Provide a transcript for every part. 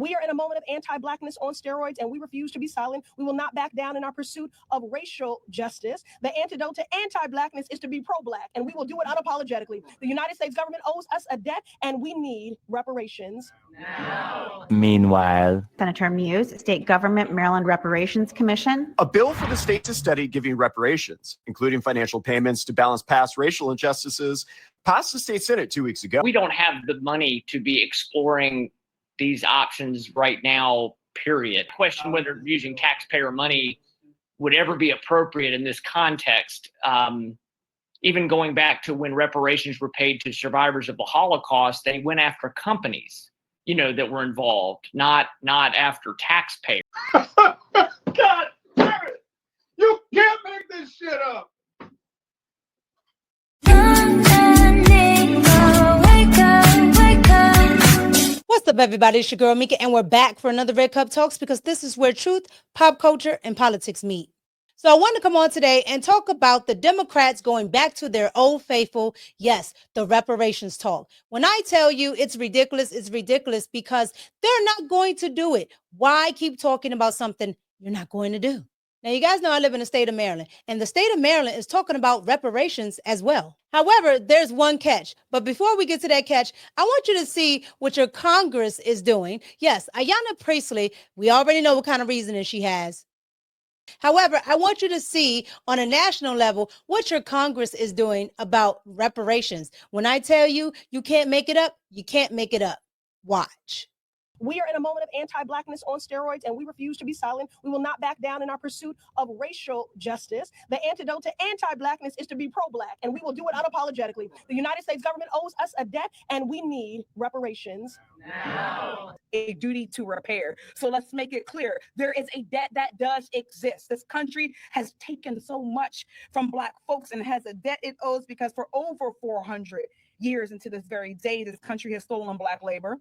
We are in a moment of anti-blackness on steroids, and we refuse to be silent. We will not back down in our pursuit of racial justice. The antidote to anti-blackness is to be pro-black, and we will do it unapologetically. The United States government owes us a debt, and we need reparations now. Meanwhile, Senator Muse, State Government Maryland Reparations Commission. A bill for the state to study giving reparations, including financial payments to balance past racial injustices, passed the state Senate 2 weeks ago. We don't have the money to be exploring these options right now, period. Question whether using taxpayer money would ever be appropriate in this context. Even going back to when reparations were paid to survivors of the Holocaust, they went after companies, that were involved, not after taxpayers. God damn it! You can't make this shit up. What's up, everybody? It's your girl Mika, and we're back for another Red Cup Talks, because this is where truth, pop culture, and politics meet. So I want to come on today and talk about the Democrats going back to their old faithful, yes, the reparations talk. When I tell you it's ridiculous because they're not going to do it. Why keep talking about something you're not going to do? Now, you guys know I live in the state of Maryland, and the state of Maryland is talking about reparations as well. However, there's one catch. But before we get to that catch, I want you to see what your Congress is doing. Yes, Ayanna Pressley, we already know what kind of reasoning she has. However, I want you to see on a national level what your Congress is doing about reparations. When I tell you, you can't make it up, you can't make it up. Watch. We are in a moment of anti-blackness on steroids, and we refuse to be silent. We will not back down in our pursuit of racial justice. The antidote to anti-blackness is to be pro-black, and we will do it unapologetically. The United States government owes us a debt, and we need reparations now. A duty to repair. So let's make it clear. There is a debt that does exist. This country has taken so much from Black folks and has a debt it owes, because for over 400 years into this very day, this country has stolen Black labor,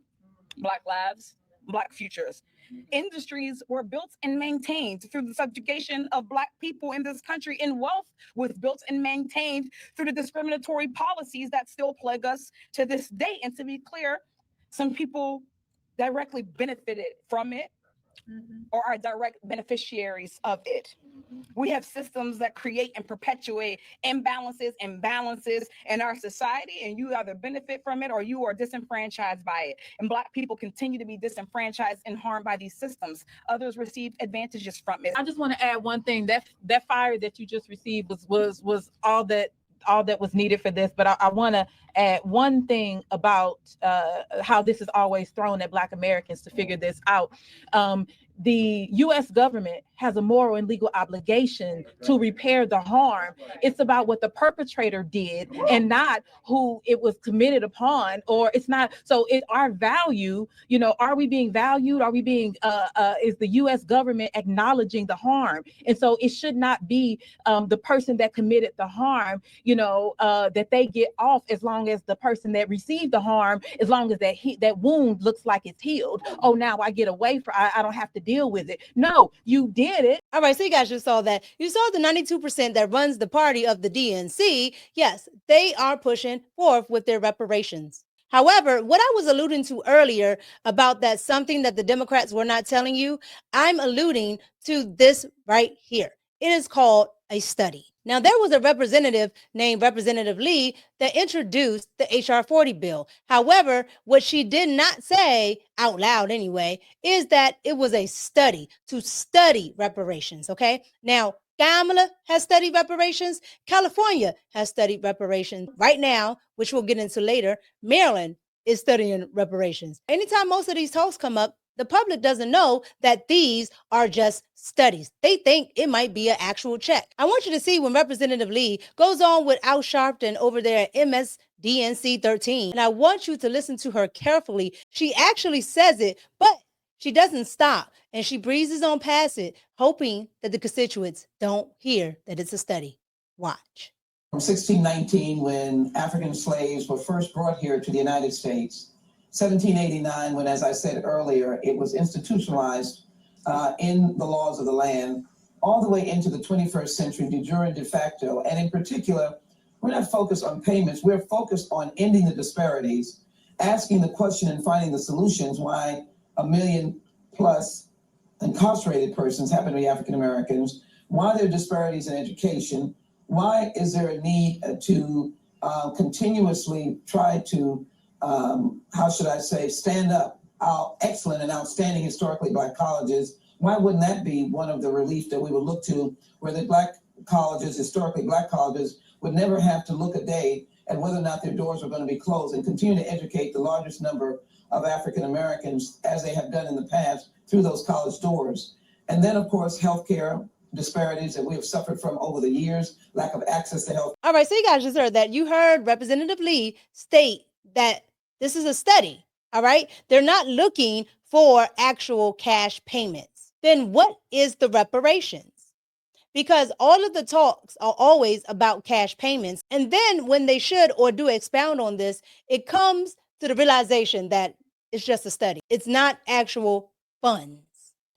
Black lives, Black futures. Industries were built and maintained through the subjugation of Black people in this country, and wealth was built and maintained through the discriminatory policies that still plague us to this day. And to be clear, some people directly benefited from it or are direct beneficiaries of it. We have systems that create and perpetuate imbalances and balances in our society, and you either benefit from it or you are disenfranchised by it. And Black people continue to be disenfranchised and harmed by these systems. Others receive advantages from it. I just want to add one thing. That fire that you just received was all that was needed for this. But I want to add one thing about how this is always thrown at Black Americans to figure this out. The U.S. government has a moral and legal obligation to repair the harm. It's about what the perpetrator did and not who it was committed upon, or it's not. So our value, are we being valued? Are we being, is the U.S. government acknowledging the harm? And so it should not be the person that committed the harm, that they get off, as long as the person that received the harm, as long as that wound looks like it's healed. Oh, now I get away from, I don't have to deal with it. No, you did it. All right, so you guys just saw that. You saw the 92% that runs the party of the DNC. Yes, they are pushing forth with their reparations. However, what I was alluding to earlier about that something that the Democrats were not telling you, I'm alluding to this right here. It is called a study. Now, there was a representative named Representative Lee that introduced the HR 40 bill. However, what she did not say out loud anyway, is that it was a study to study reparations. Okay. Now, Kamala has studied reparations. California has studied reparations. Right now, which we'll get into later, Maryland is studying reparations. Anytime most of these talks come up, the public doesn't know that these are just studies. They think it might be an actual check. I want you to see when Representative Lee goes on with Al Sharpton over there at MSDNC 13. And I want you to listen to her carefully. She actually says it, but she doesn't stop. And she breezes on past it, hoping that the constituents don't hear that it's a study. Watch. From 1619, when African slaves were first brought here to the United States, 1789, when, as I said earlier, it was institutionalized in the laws of the land, all the way into the 21st century, de jure and de facto. And in particular, we're not focused on payments. We're focused on ending the disparities, asking the question and finding the solutions why 1 million plus incarcerated persons happen to be African Americans, why there are disparities in education, why is there a need to continuously try to, stand up our excellent and outstanding historically Black colleges? Why wouldn't that be one of the relief that we would look to, where the Black colleges, historically Black colleges, would never have to look a day at whether or not their doors are going to be closed, and continue to educate the largest number of African Americans, as they have done in the past, through those college doors. And then, of course, healthcare disparities that we have suffered from over the years, lack of access to health. All right, so you guys just heard that. You heard Representative Lee state that this is a study, all right? They're not looking for actual cash payments. Then what is the reparations? Because all of the talks are always about cash payments. And then when they should or do expound on this, it comes to the realization that it's just a study. It's not actual funds.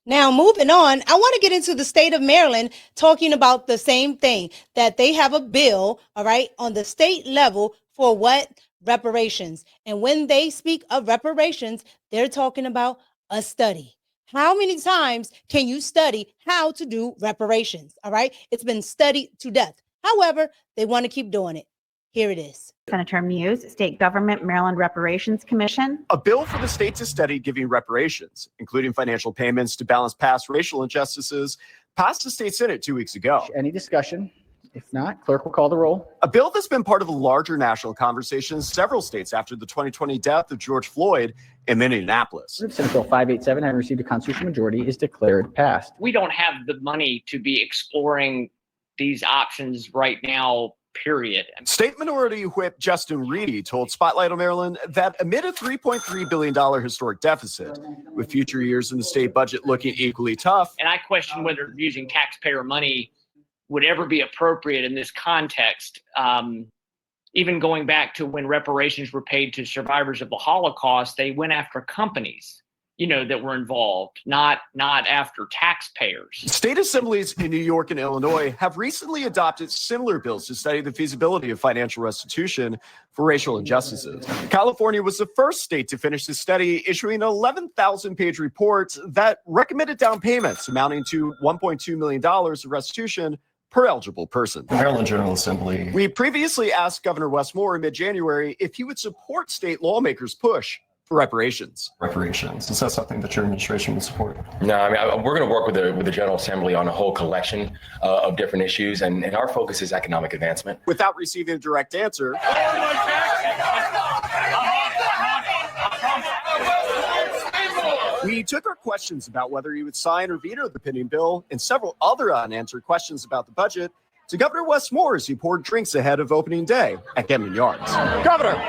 Now, moving on, I want to get into the state of Maryland talking about the same thing, that they have a bill, all right, on the state level for what? Reparations. And when they speak of reparations, they're talking about a study. How many times can you study how to do reparations? All right. It's been studied to death. However, they want to keep doing it. Here it is. Senator Muse, State Government Maryland Reparations Commission. A bill for the state to study giving reparations, including financial payments to balance past racial injustices, passed the state Senate 2 weeks ago. Any discussion? If not, clerk will call the roll. A bill that's been part of a larger national conversation in several states after the 2020 death of George Floyd in Minneapolis. Senate Bill 587, having received a constitutional majority, is declared passed. We don't have the money to be exploring these options right now, period. State Minority Whip Justin Reedy told Spotlight on Maryland that amid a $3.3 billion historic deficit, with future years in the state budget looking equally tough. And I question whether using taxpayer money would ever be appropriate in this context. Even going back to when reparations were paid to survivors of the Holocaust, they went after companies, that were involved, not after taxpayers. State assemblies in New York and Illinois have recently adopted similar bills to study the feasibility of financial restitution for racial injustices. California was the first state to finish this study, issuing an 11,000-page report that recommended down payments amounting to $1.2 million of restitution per eligible person. The Maryland General Assembly. We previously asked Governor Wes Moore in mid-January if he would support state lawmakers' push for reparations. Reparations. Is that something that your administration would support? No, we're going to work with the General Assembly on a whole collection of different issues, and our focus is economic advancement. Without receiving a direct answer, we took our questions about whether he would sign or veto the pending bill and several other unanswered questions about the budget to Governor Wes Moore as he poured drinks ahead of opening day at Denman Yards. Governor!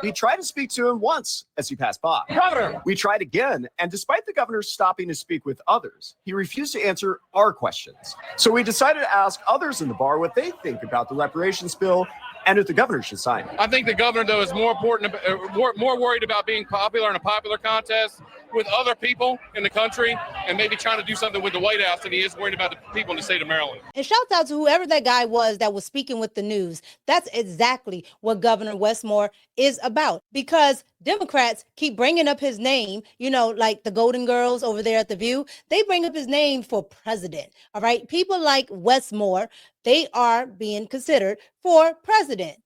We tried to speak to him once as he passed by. Governor! We tried again, and despite the governor stopping to speak with others, he refused to answer our questions. So we decided to ask others in the bar what they think about the reparations bill and if the governor should sign it. I think the governor, though, is more worried about being popular in a popular contest with other people in the country and maybe trying to do something with the White House than he is worried about the people in the state of Maryland. And shout out to whoever that guy was that was speaking with the news. That's exactly what Governor Wes Moore is about, because Democrats keep bringing up his name, like the Golden Girls over there at The View. They bring up his name for president. All right. People like Wes Moore, they are being considered for president.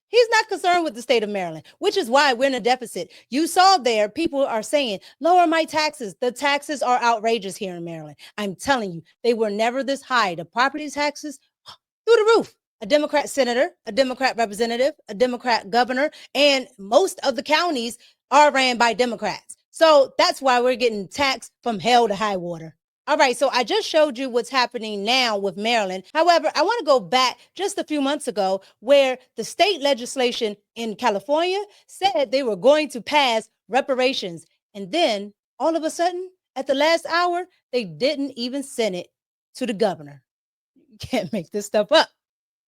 He's not concerned with the state of Maryland, which is why we're in a deficit. You saw there, people are saying, lower my taxes. The taxes are outrageous here in Maryland. I'm telling you, they were never this high. The property taxes through the roof. A Democrat senator, a Democrat representative, a Democrat governor, and most of the counties are ran by Democrats. So that's why we're getting taxed from hell to high water. All right, so I just showed you what's happening now with Maryland. However, I want to go back just a few months ago where the state legislation in California said they were going to pass reparations. And then all of a sudden, at the last hour, they didn't even send it to the governor. You can't make this stuff up.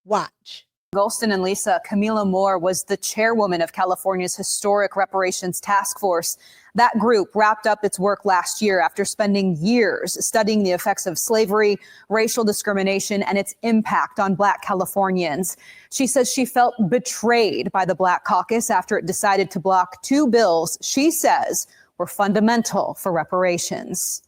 Watch. Golston and Lisa, Camila Moore was the chairwoman of California's Historic Reparations Task Force. That group wrapped up its work last year after spending years studying the effects of slavery, racial discrimination, and its impact on Black Californians. She says she felt betrayed by the Black Caucus after it decided to block two bills she says were fundamental for reparations.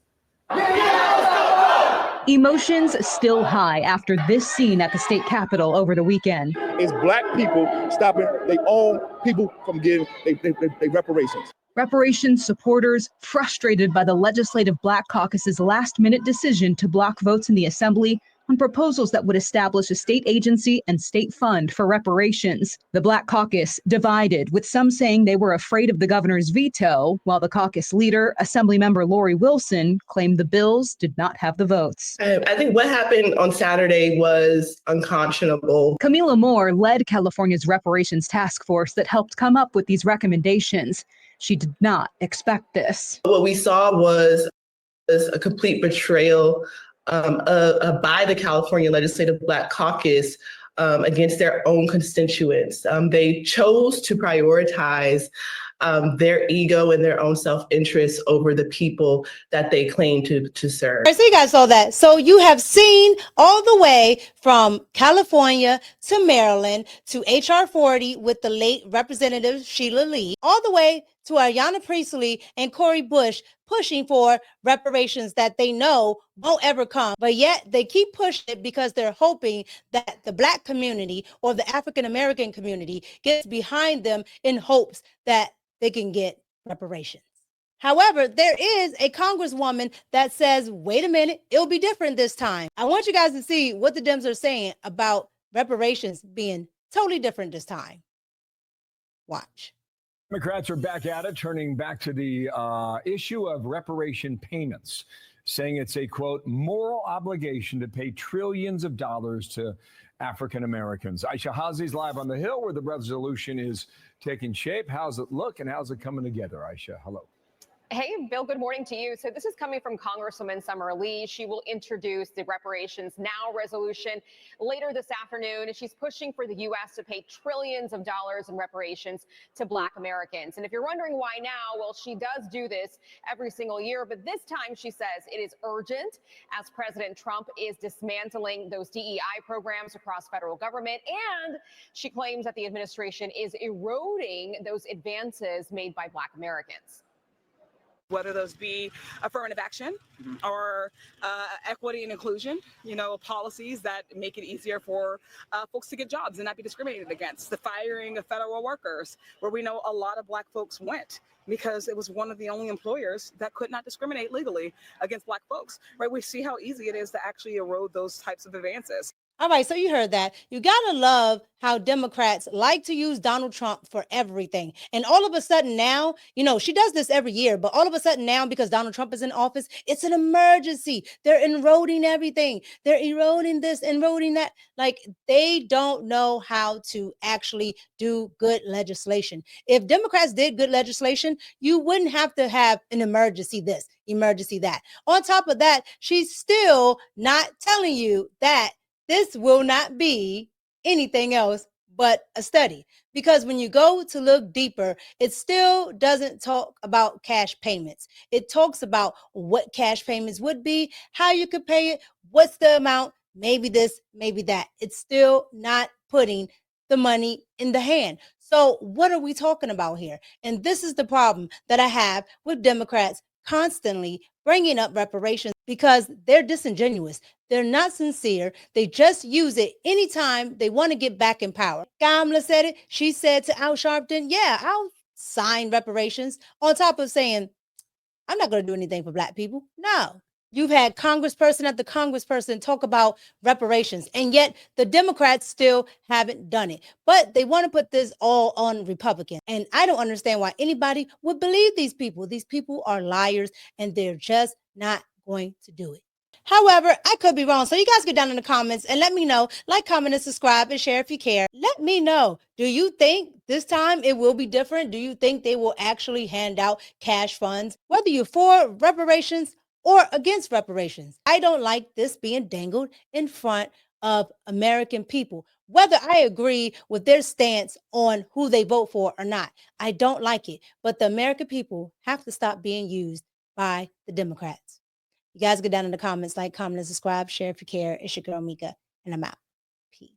Emotions still high after this scene at the state capitol over the weekend. It's Black people stopping their own people from getting their reparations. Reparations supporters frustrated by the Legislative Black Caucus's last-minute decision to block votes in the Assembly on proposals that would establish a state agency and state fund for reparations. The Black Caucus divided, with some saying they were afraid of the governor's veto, while the caucus leader, Assemblymember Lori Wilson, claimed the bills did not have the votes. I think what happened on Saturday was unconscionable. Camila Moore led California's reparations task force that helped come up with these recommendations. She did not expect this. What we saw was a complete betrayal by the California Legislative Black Caucus against their own constituents. They chose to prioritize their ego and their own self-interest over the people that they claim to serve. So you guys saw that. So you have seen all the way from California to Maryland to HR 40 with the late Representative Sheila Lee, all the way to Ayanna Priestley and Cori Bush pushing for reparations that they know won't ever come. But yet they keep pushing it because they're hoping that the Black community or the African American community gets behind them in hopes that they can get reparations. However, there is a Congresswoman that says, wait a minute, it'll be different this time. I want you guys to see what the Dems are saying about reparations being totally different this time. Watch. Democrats are back at it, turning back to the issue of reparation payments, saying it's a, quote, moral obligation to pay trillions of dollars to African Americans. Aisha Hazi's live on the Hill where the resolution is taking shape. How's it look and how's it coming together, Aisha? Hello. Hey, Bill, good morning to you. So this is coming from Congresswoman Summer Lee. She will introduce the Reparations Now resolution later this afternoon. She's pushing for the U.S. to pay trillions of dollars in reparations to Black Americans. And if you're wondering why now, well, she does do this every single year. But this time she says it is urgent as President Trump is dismantling those DEI programs across federal government. And she claims that the administration is eroding those advances made by Black Americans. Whether those be affirmative action or equity and inclusion, policies that make it easier for folks to get jobs and not be discriminated against. The firing of federal workers, where we know a lot of Black folks went because it was one of the only employers that could not discriminate legally against Black folks, right? We see how easy it is to actually erode those types of advances. All right, so you heard that. You gotta love how Democrats like to use Donald Trump for everything. And all of a sudden now, she does this every year, but all of a sudden now, because Donald Trump is in office, it's an emergency. They're eroding everything. They're eroding this, eroding that. Like, they don't know how to actually do good legislation. If Democrats did good legislation, you wouldn't have to have an emergency this, emergency that. On top of that, she's still not telling you that this will not be anything else but a study, because when you go to look deeper, it still doesn't talk about cash payments. It talks about what cash payments would be, how you could pay it, what's the amount, maybe this, maybe that. It's still not putting the money in the hand. So what are we talking about here? And this is the problem that I have with Democrats constantly bringing up reparations, because they're disingenuous. They're not sincere. They just use it anytime they want to get back in power. Kamala said it. She said to Al Sharpton, yeah, I'll sign reparations, on top of saying, I'm not going to do anything for Black people. No. You've had congressperson after congressperson talk about reparations, and yet the Democrats still haven't done it. But they want to put this all on Republicans. And I don't understand why anybody would believe these people. These people are liars, and they're just not going to do it. However, I could be wrong. So you guys get down in the comments and let me know. Like, comment, and subscribe, and share if you care. Let me know. Do you think this time it will be different? Do you think they will actually hand out cash funds? Whether you're for reparations or against reparations. I don't like this being dangled in front of American people, whether I agree with their stance on who they vote for or not. I don't like it, but the American people have to stop being used by the Democrats. You guys get down in the comments, like, comment, and subscribe, share if you care. It's your girl Mika, and I'm out. Peace.